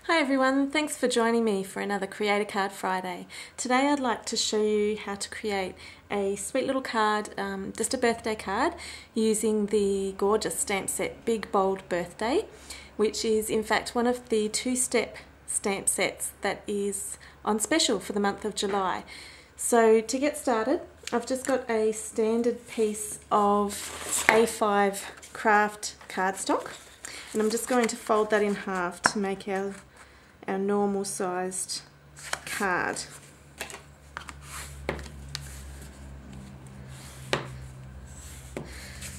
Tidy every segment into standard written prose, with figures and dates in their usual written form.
Hi everyone, thanks for joining me for another Create a Card Friday. Today I'd like to show you how to create a sweet little card, just a birthday card, using the gorgeous stamp set Big Bold Birthday, which is in fact one of the two-step stamp sets that is on special for the month of July. So to get started, I've just got a standard piece of A5 craft cardstock, and I'm just going to fold that in half to make our normal sized card.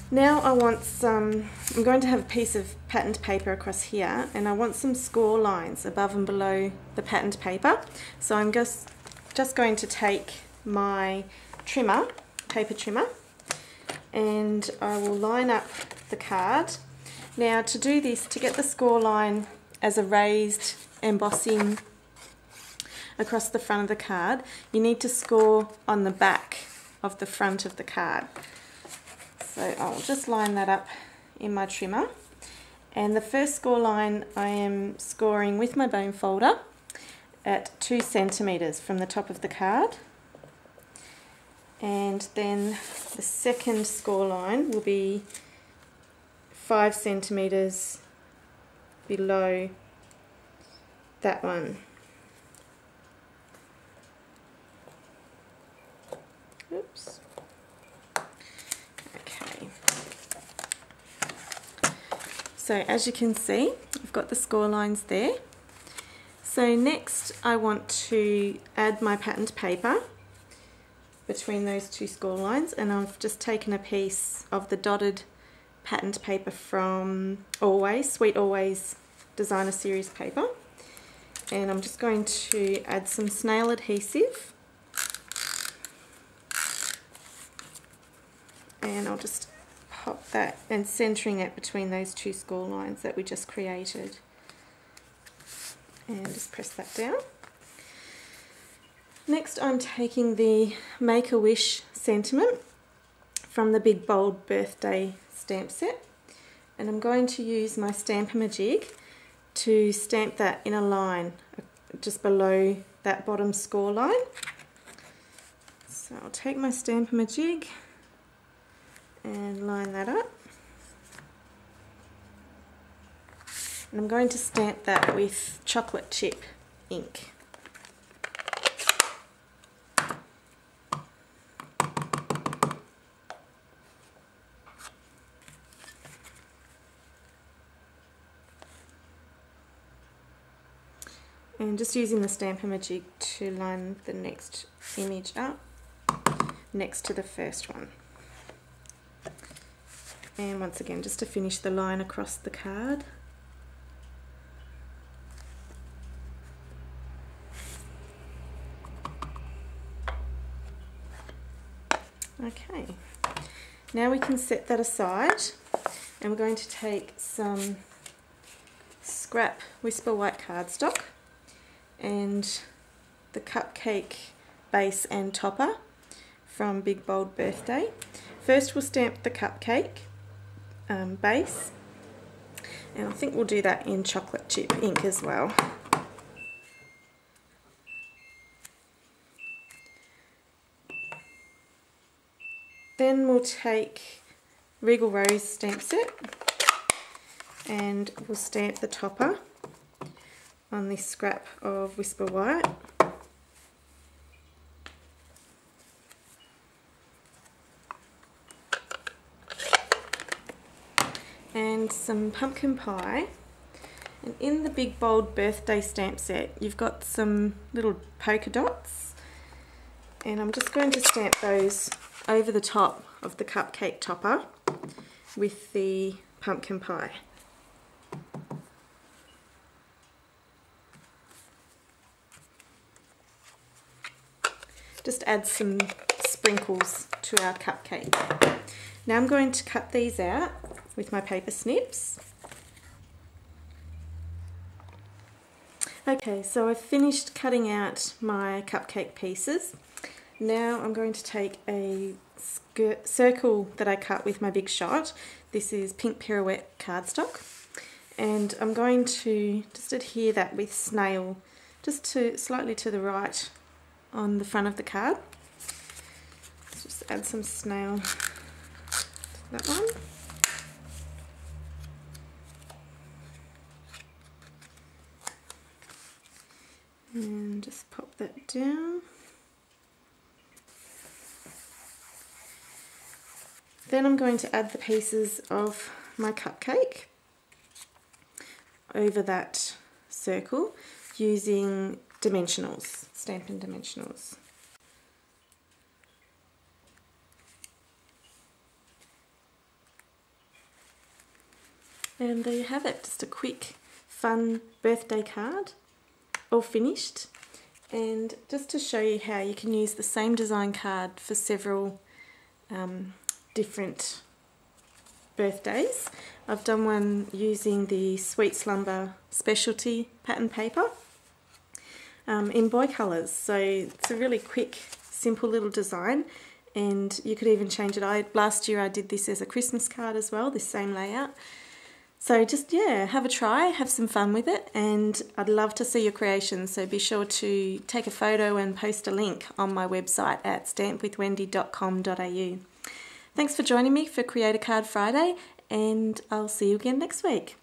Now I want I'm going to have a piece of patterned paper across here, and I want some score lines above and below the patterned paper. So I'm just going to take my trimmer, paper trimmer, and I will line up the card. Now to do this, to get the score line as a raised embossing across the front of the card, you need to score on the back of the front of the card. So I'll just line that up in my trimmer, and the first score line I am scoring with my bone folder at 2 centimeters from the top of the card, and then the second score line will be 5 centimeters below that one. Oops. Okay. So as you can see, I've got the score lines there. So next I want to add my patterned paper between those two score lines, and I've just taken a piece of the dotted patterned paper from Always, Sweet Always Designer Series paper, and I'm just going to add some snail adhesive, and I'll just pop that and centering it between those two score lines that we just created, and just press that down. Next I'm taking the Make-A-Wish sentiment from the Big Bold Birthday stamp set, and I'm going to use my Stamp-A-Majig to stamp that in a line just below that bottom score line. So I'll take my Stamp-A-Majig and line that up, and I'm going to stamp that with chocolate chip ink. And just using the Stamp-A-Majig to line the next image up next to the first one. And once again, just to finish the line across the card. Okay, now we can set that aside, and we're going to take some scrap Whisper White cardstock and the cupcake base and topper from Big Bold Birthday. First we'll stamp the cupcake base, and I think we'll do that in chocolate chip ink as well. Then we'll take Regal Rose stamp set, and we'll stamp the topper on this scrap of Whisper White. And some pumpkin pie, and in the Big Bold Birthday stamp set you've got some little polka dots, and I'm just going to stamp those over the top of the cupcake topper with the pumpkin pie. Just add some sprinkles to our cupcake. Now I'm going to cut these out with my paper snips. Okay, so I've finished cutting out my cupcake pieces. Now I'm going to take a circle that I cut with my Big Shot. This is Pink Pirouette cardstock, and I'm going to just adhere that with snail, just to slightly to the right on the front of the card. Just add some snail to that one. And just pop that down. Then I'm going to add the pieces of my cupcake over that circle using dimensionals, Stampin' Dimensionals. And there you have it, just a quick, fun birthday card, all finished. And just to show you how you can use the same design card for several different birthdays. I've done one using the Sweet Slumber Specialty pattern paper in boy colours. So it's a really quick, simple little design, and you could even change it. Last year I did this as a Christmas card as well, this same layout. So just, yeah, have a try, have some fun with it, and I'd love to see your creations, so be sure to take a photo and post a link on my website at stampwithwendy.com.au. Thanks for joining me for Create a Card Friday, and I'll see you again next week.